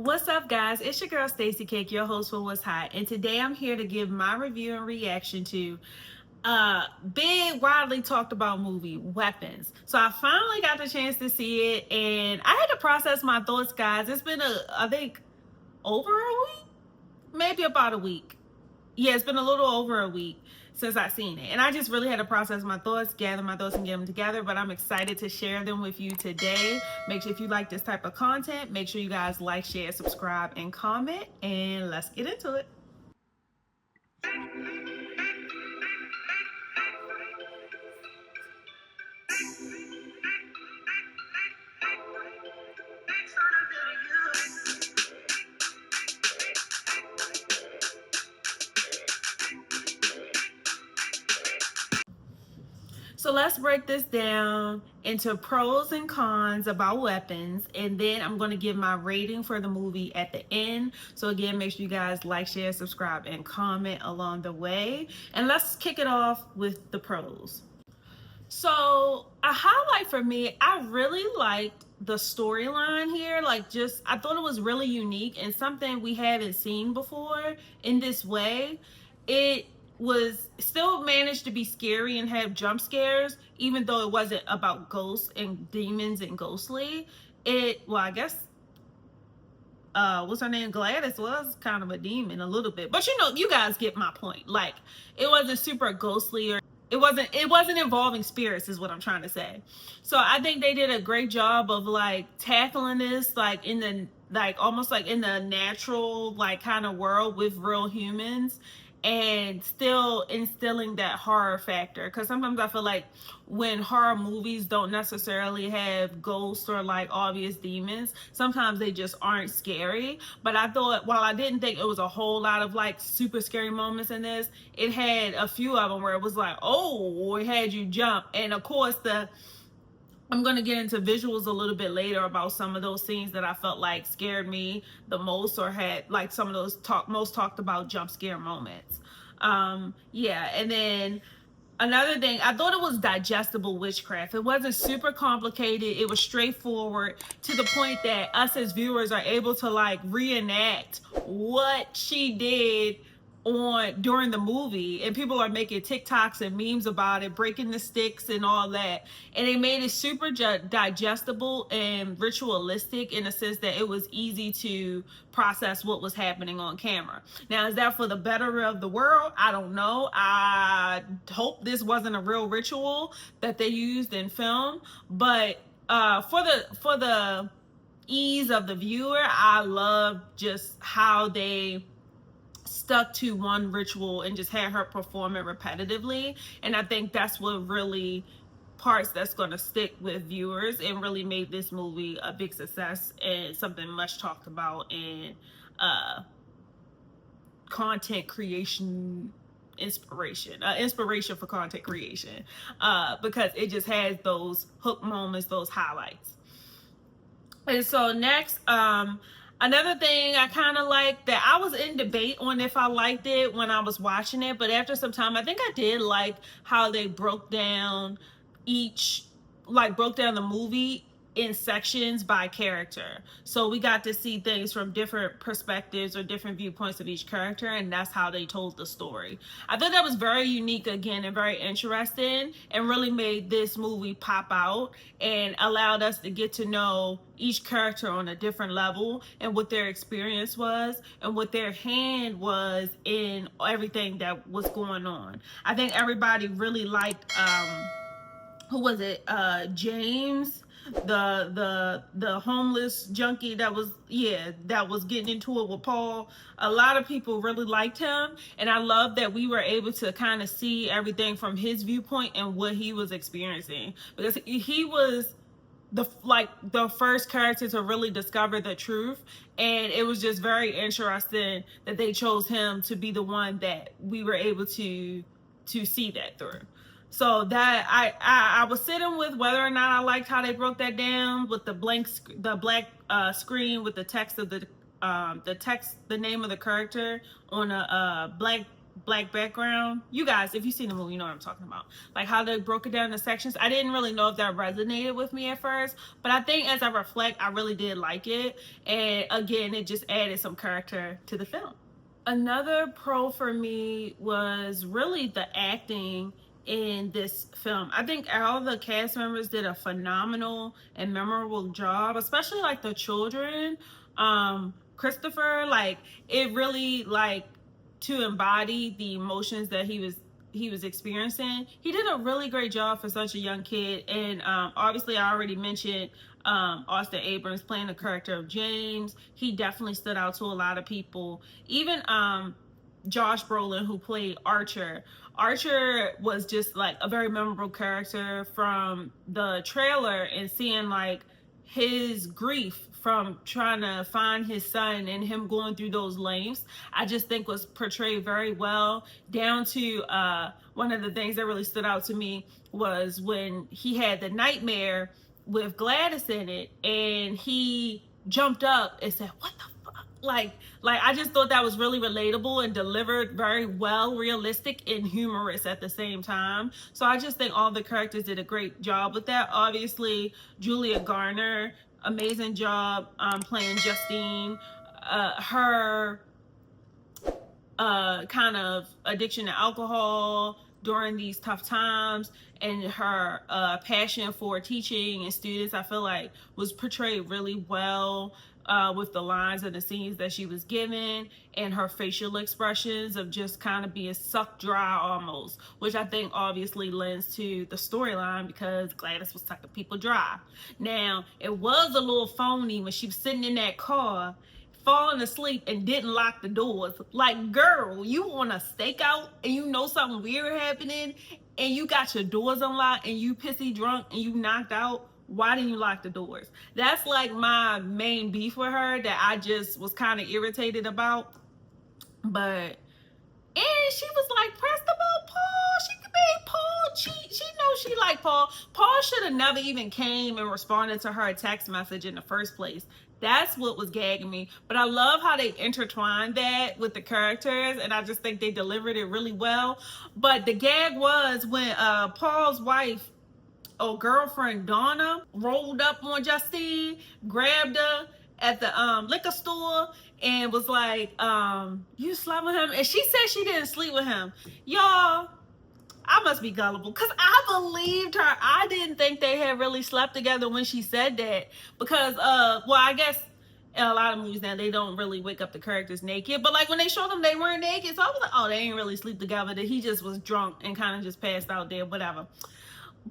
What's up, guys? It's your girl Stacy Cake, your host for What's Hot, and today I'm here to give my review and reaction to big, widely talked about movie, Weapons. So I finally got the chance to see it, and I had to process my thoughts, guys. It's been I think over a week, maybe about a week. Yeah, it's been a little over a week since I've seen it. And I just really had to process my thoughts, gather my thoughts, and get them together. But I'm excited to share them with you today. Make sure if you like this type of content, make sure you guys like, share, subscribe, and comment. And let's get into it. So let's break this down into pros and cons about Weapons, and then I'm going to give my rating for the movie at the end. So again, make sure you guys like, share, subscribe, and comment along the way. And let's kick it off with the pros. So a highlight for me, I really liked the storyline here. I thought it was really unique and something we haven't seen before in this way. It was still managed to be scary and have jump scares, even though it wasn't about ghosts and demons and ghostly. I guess what's her name, Gladys, was kind of a demon a little bit, but you guys get my point. Like, it wasn't super ghostly, or it wasn't involving spirits, is what I'm trying to say. So I think they did a great job of like tackling this like in the almost like in the natural like kind of world with real humans, and still instilling that horror factor, because sometimes I feel like when horror movies don't necessarily have ghosts or like obvious demons, sometimes they just aren't scary. But I thought, while I didn't think it was a whole lot of like super scary moments in this, it had a few of them where it was like, oh, it had you jump. And of course, I'm going to get into visuals a little bit later about some of those scenes that I felt like scared me the most, or had like some of those most talked about jump scare moments. And then another thing, I thought it was digestible witchcraft. It wasn't super complicated. It was straightforward, to the point that us as viewers are able to like reenact what she did during the movie, and people are making TikToks and memes about it, breaking the sticks and all that. And they made it super digestible and ritualistic, in the sense that it was easy to process what was happening on camera. Now, is that for the better of the world? I don't know. I hope this wasn't a real ritual that they used in film, but for the ease of the viewer, I love just how they stuck to one ritual and just had her perform it repetitively. And I think that's what really parts that's going to stick with viewers and really made this movie a big success and something much talked about in content creation inspiration for content creation, because it just has those hook moments, those highlights. And so next, another thing I kind of like, that I was in debate on if I liked it when I was watching it, but after some time, I think I did like how they broke down the movie in sections by character. So we got to see things from different perspectives or different viewpoints of each character, and that's how they told the story. I thought that was very unique again, and very interesting, and really made this movie pop out and allowed us to get to know each character on a different level, and what their experience was and what their hand was in everything that was going on. I think everybody really liked who was it, James, the homeless junkie that was getting into it with Paul. A lot of people really liked him, and I love that we were able to kind of see everything from his viewpoint and what he was experiencing, because he was the first character to really discover the truth, and it was just very interesting that they chose him to be the one that we were able to see that through. So that I was sitting with whether or not I liked how they broke that down with the black screen with the text of the name of the character on a black black background. You guys, if you've seen the movie, you know what I'm talking about. Like how they broke it down into sections. I didn't really know if that resonated with me at first, but I think as I reflect, I really did like it. And again, it just added some character to the film. Another pro for me was really the acting in this film. I think all the cast members did a phenomenal and memorable job, especially like the children. Christopher, like it really like to embody the emotions that he was experiencing. He did a really great job for such a young kid. And obviously I already mentioned Austin Abrams playing the character of James. He definitely stood out to a lot of people. Even Josh Brolin, who played Archer. Archer was just like a very memorable character from the trailer, and seeing like his grief from trying to find his son and him going through those lengths, I just think was portrayed very well. Down to one of the things that really stood out to me was when he had the nightmare with Gladys in it, and he jumped up and said, "What the fuck?" Like I just thought that was really relatable and delivered very well, realistic and humorous at the same time. So I just think all the characters did a great job with that. Obviously, Julia Garner, amazing job playing Justine. Her kind of addiction to alcohol during these tough times, and her passion for teaching and students, I feel like was portrayed really well with the lines and the scenes that she was given, and her facial expressions of just kind of being sucked dry almost, which I think obviously lends to the storyline because Gladys was sucking people dry. Now, it was a little phony when she was sitting in that car falling asleep and didn't lock the doors. Like, girl, you on a stakeout and you know something weird happening and you got your doors unlocked and you pissy drunk and you knocked out. Why didn't you lock the doors? That's like my main beef with her that I just was kind of irritated about. But and she was like pressed about Paul. She made Paul cheat. She knows she liked Paul. Paul should have never even came and responded to her text message in the first place. That's what was gagging me. But I love how they intertwined that with the characters, and I just think they delivered it really well. But the gag was when Paul's wife or girlfriend Donna rolled up on Justine, grabbed her at the liquor store, and was like, "You slept with him?" And she said she didn't sleep with him. Y'all, I must be gullible because I believed her. I didn't think they had really slept together when she said that because, well, I guess in a lot of movies now they don't really wake up the characters naked, but like when they showed them they weren't naked, so I was like, oh, they ain't really sleep together. That he just was drunk and kind of just passed out there, whatever.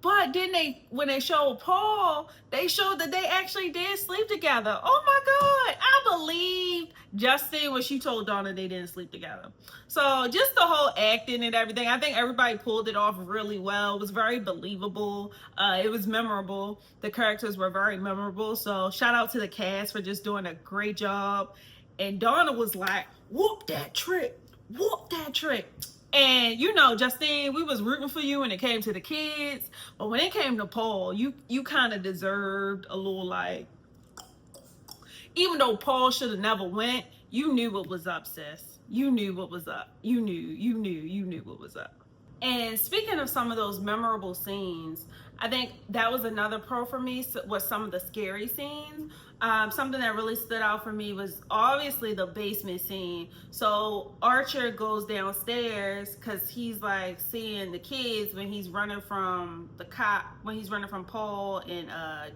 But then when they showed Paul, they showed that they actually did sleep together. Oh my God, I believed Justine when she told Donna they didn't sleep together. So just the whole acting and everything, I think everybody pulled it off really well. It was very believable. It was memorable. The characters were very memorable. So shout out to the cast for just doing a great job. And Donna was like, whoop that trick, whoop that trick. And you know, Justine, we was rooting for you when it came to the kids, but when it came to Paul, you kind of deserved a little like, even though Paul should have never went, you knew what was up, sis. You knew what was up. You knew what was up. And speaking of some of those memorable scenes, I think that was another pro for me, was some of the scary scenes. Something that really stood out for me was obviously the basement scene. So Archer goes downstairs because he's like seeing the kids when he's running from the cop, when he's running from Paul and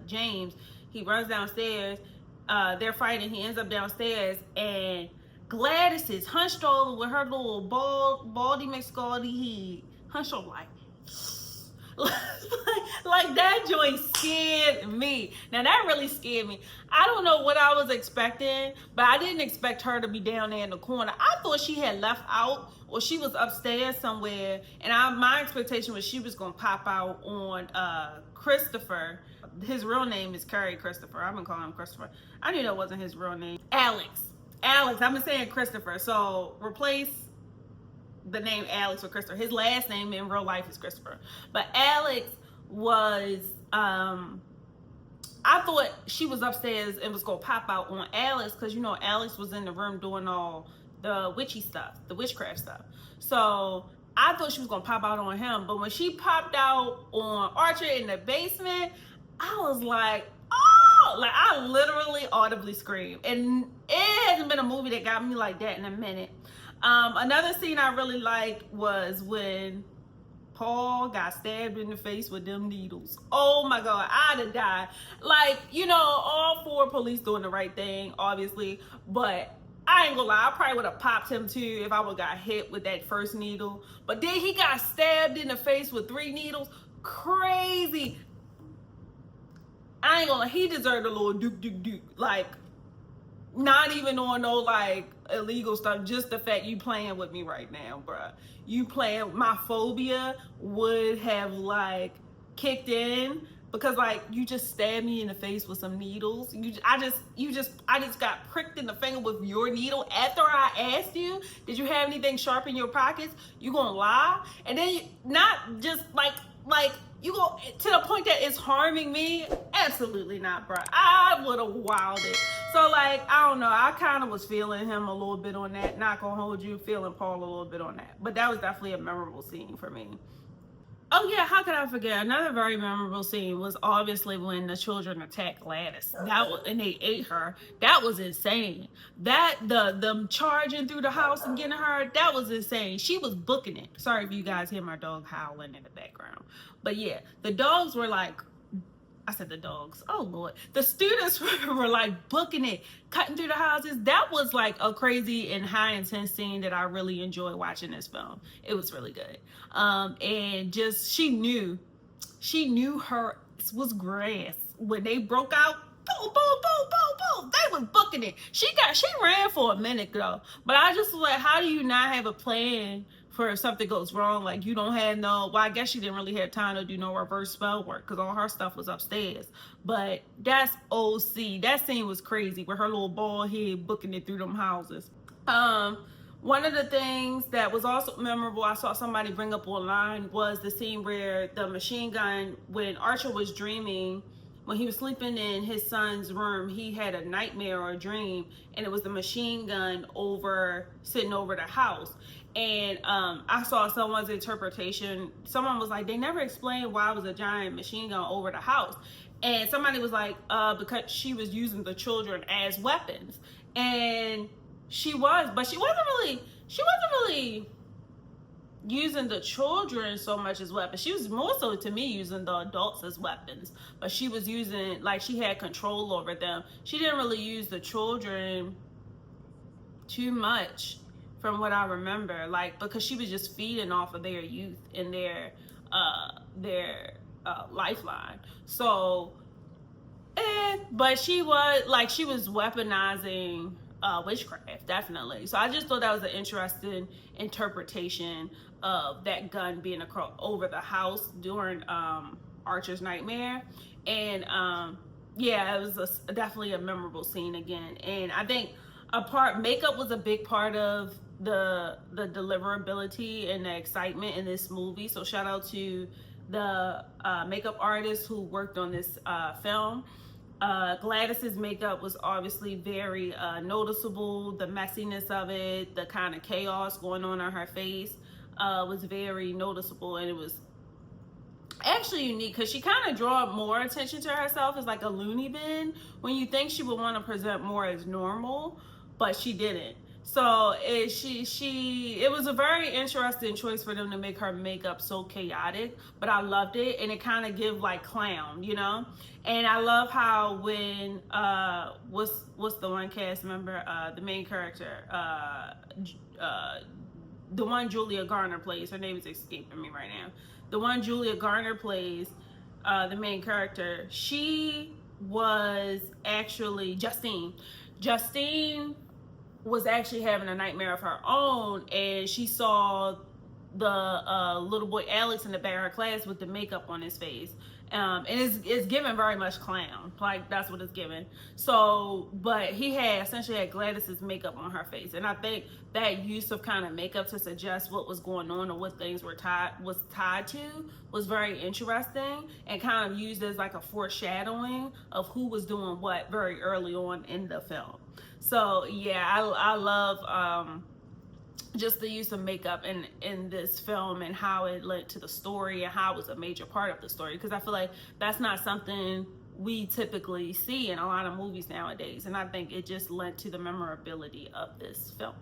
James. He runs downstairs. They're fighting. He ends up downstairs, and Gladys is hunched over with her little baldy McScaldy head, hunched over like that joint scared me. Now that really scared me. I don't know what I was expecting, but I didn't expect her to be down there in the corner. I thought she had left out or she was upstairs somewhere, and my expectation was she was gonna pop out on Christopher. His real name is Curry Christopher. I've been calling him Christopher. I knew that wasn't his real name. Alex, I've been saying Christopher, so replace the name Alex with Christopher. His last name in real life is Christopher. But Alex was, I thought she was upstairs and was going to pop out on Alex because, you know, Alex was in the room doing all the witchy stuff, the witchcraft stuff. So I thought she was gonna pop out on him, but when she popped out on Archer in the basement, I was like, oh, like I literally audibly screamed. And it hasn't been a movie that got me like that in a minute. Another scene I really liked was when Paul got stabbed in the face with them needles. Oh my God, I'd have died. Like, you know, all 4 police doing the right thing, obviously, but I ain't gonna lie, I probably would have popped him too if I would have got hit with that first needle. But then he got stabbed in the face with 3 needles. Crazy. I ain't gonna lie, he deserved a little duke. Like, not even on no like illegal stuff, just the fact you playing with me right now, bruh. You playing, my phobia would have like kicked in because like you just stabbed me in the face with some needles. I just got pricked in the finger with your needle after I asked you, did you have anything sharp in your pockets? You gonna lie? And then not just like you go to the point that it's harming me? Absolutely not, bro. I would have wilded. So like, I don't know. I kind of was feeling him a little bit on that. Not gonna hold you, feeling Paul a little bit on that. But that was definitely a memorable scene for me. Oh yeah, how could I forget? Another very memorable scene was obviously when the children attacked Gladys. And they ate her. That was insane. That them charging through the house and getting her, that was insane. She was booking it. Sorry if you guys hear my dog howling in the background. But yeah, the dogs were like, I said the dogs. Oh Lord. The students were like booking it, cutting through the houses. That was like a crazy and high intense scene that I really enjoyed watching this film. It was really good. And just she knew her was grass when they broke out. Boom, boom, boom, boom, boom. They was booking it. She ran for a minute though. But I just was like, how do you not have a plan for if something goes wrong? Like you don't have no, well, I guess she didn't really have time to do no reverse spell work because all her stuff was upstairs. But that's OC. That scene was crazy with her little bald head booking it through them houses. One of the things that was also memorable, I saw somebody bring up online, was the scene where the machine gun, when Archer was dreaming, when he was sleeping in his son's room, he had a nightmare or a dream, and it was the machine gun sitting over the house. And I saw someone's interpretation. Someone was like, they never explained why it was a giant machine gun over the house. And somebody was like, because she was using the children as weapons. And she was, but she wasn't really using the children so much as weapons. She was more so, to me, using the adults as weapons. But she was using, like, she had control over them. She didn't really use the children too much, from what I remember, like, because she was just feeding off of their youth and their lifeline. So, but she was weaponizing witchcraft, definitely. So I just thought that was an interesting interpretation of that gun being over the house during Archer's nightmare. And yeah, it was definitely a memorable scene again. And I think makeup was a big part of the deliverability and the excitement in this movie. So shout out to the makeup artist who worked on this film. Gladys's makeup was obviously very noticeable. The messiness of it, the kind of chaos going on her face was very noticeable, and it was actually unique because she kind of drew more attention to herself as like a loony bin when you think she would want to present more as normal, but she didn't. So it was a very interesting choice for them to make her makeup so chaotic, but I loved it, and it kind of give like clown, you know. And I love how when what's the one cast member, the main character, the one Julia Garner plays, her name is escaping me right now. The one Julia Garner plays, the main character, she was actually Justine. Justine was actually having a nightmare of her own, and she saw the little boy Alex in the back of her class with the makeup on his face. And it's given very much clown, like that's what it's given. So, but he essentially had Gladys's makeup on her face, and I think that use of kind of makeup to suggest what was going on or what things was tied to was very interesting, and kind of used as like a foreshadowing of who was doing what very early on in the film. So yeah, I love just the use of makeup in this film and how it led to the story and how it was a major part of the story, because I feel like that's not something we typically see in a lot of movies nowadays, and I think it just led to the memorability of this film.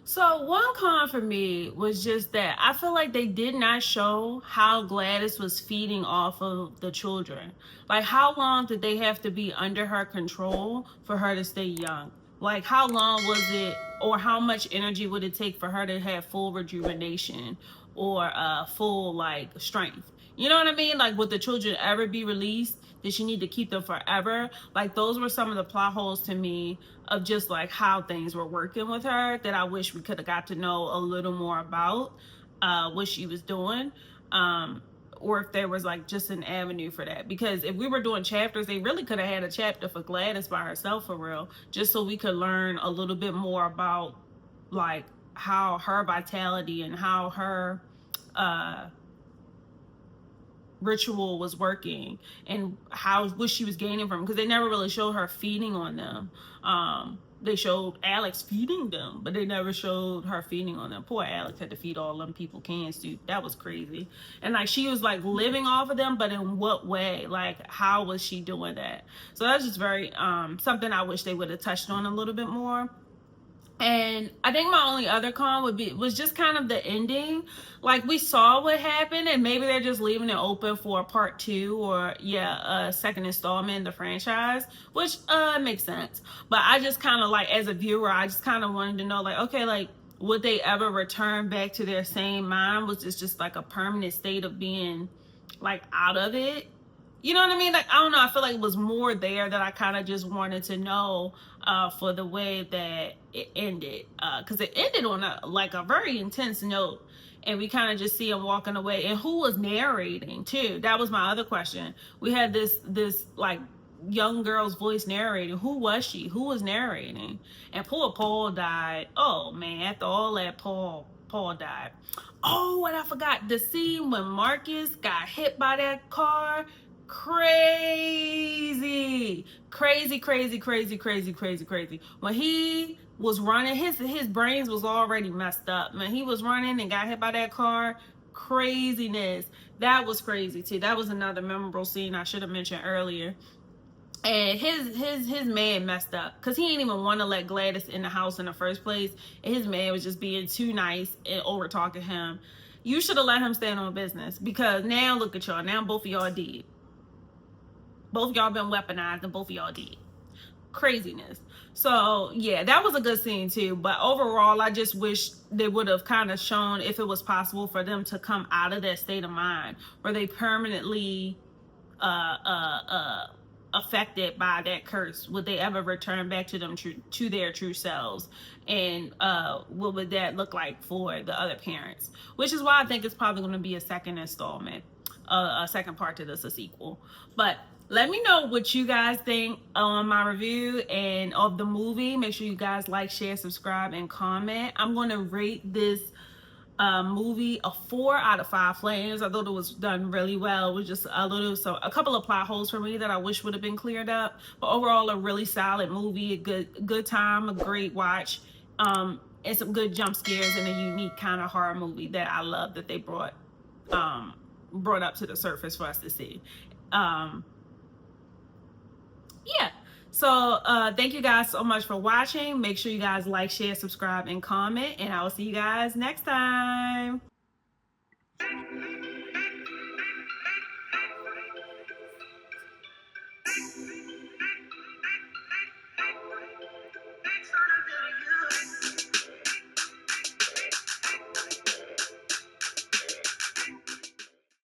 So one con for me was just that I feel like they did not show how Gladys was feeding off of the children. Like, how long did they have to be under her control for her to stay young? Like, how long was it, or how much energy would it take for her to have full rejuvenation or full like strength? You know what I mean? Like, would the children ever be released? Did she need to keep them forever? Like, those were some of the plot holes to me of just like how things were working with her that I wish we could have got to know a little more about what she was doing. Or if there was like just an avenue for that. Because if we were doing chapters, they really could have had a chapter for Gladys by herself for real, just so we could learn a little bit more about like how her vitality and how her ritual was working and how what she was gaining from, because they never really showed her feeding on them. They showed Alex feeding them, but they never showed her feeding on them. Poor Alex had to feed all them people canned soup. That was crazy. And like, she was like living off of them, but in what way? Like, how was she doing that? So that's just very something I wish they would have touched on a little bit more. And I think my only other con was just kind of the ending. Like, we saw what happened, and maybe they're just leaving it open for a part 2 or a second installment in the franchise, which makes sense. But I just kind of like, as a viewer, I just kind of wanted to know, like, okay, like, would they ever return back to their same mind? Was this just like a permanent state of being like out of it? You know what I mean? Like, I don't know. I feel like it was more there that I kind of just wanted to know for the way that it ended. Because it ended on a very intense note. And we kind of just see him walking away. And who was narrating, too? That was my other question. We had this like, young girl's voice narrating. Who was she? Who was narrating? And poor Paul died. Oh, man. After all that, Paul died. Oh, and I forgot the scene when Marcus got hit by that car. Crazy. When he was running, his brains was already messed up. When he was running and got hit by that car, craziness. That was crazy too. That was another memorable scene I should have mentioned earlier. And his man messed up because he didn't even want to let Gladys in the house in the first place. And his man was just being too nice and over talking him. You should have let him stand on business, because now look at y'all. Now both of y'all dead. Both of y'all been weaponized and both of y'all dead. Craziness. So yeah, that was a good scene too. But overall, I just wish they would have kind of shown if it was possible for them to come out of that state of mind where they permanently affected by that curse. Would they ever return back to them to their true selves? And what would that look like for the other parents? Which is why I think it's probably going to be a second installment, a second part to this, a sequel. But let me know what you guys think on my review and of the movie. Make sure you guys like, share, subscribe, and comment. I'm going to rate this movie a 4 out of 5 flames. I thought it was done really well. It was just a couple of plot holes for me that I wish would have been cleared up. But overall, a really solid movie, a good time, a great watch, and some good jump scares and a unique kind of horror movie that I love that they brought up to the surface for us to see. Yeah, so thank you guys so much for watching. Make sure you guys like, share, subscribe, and comment, and I will see you guys next time.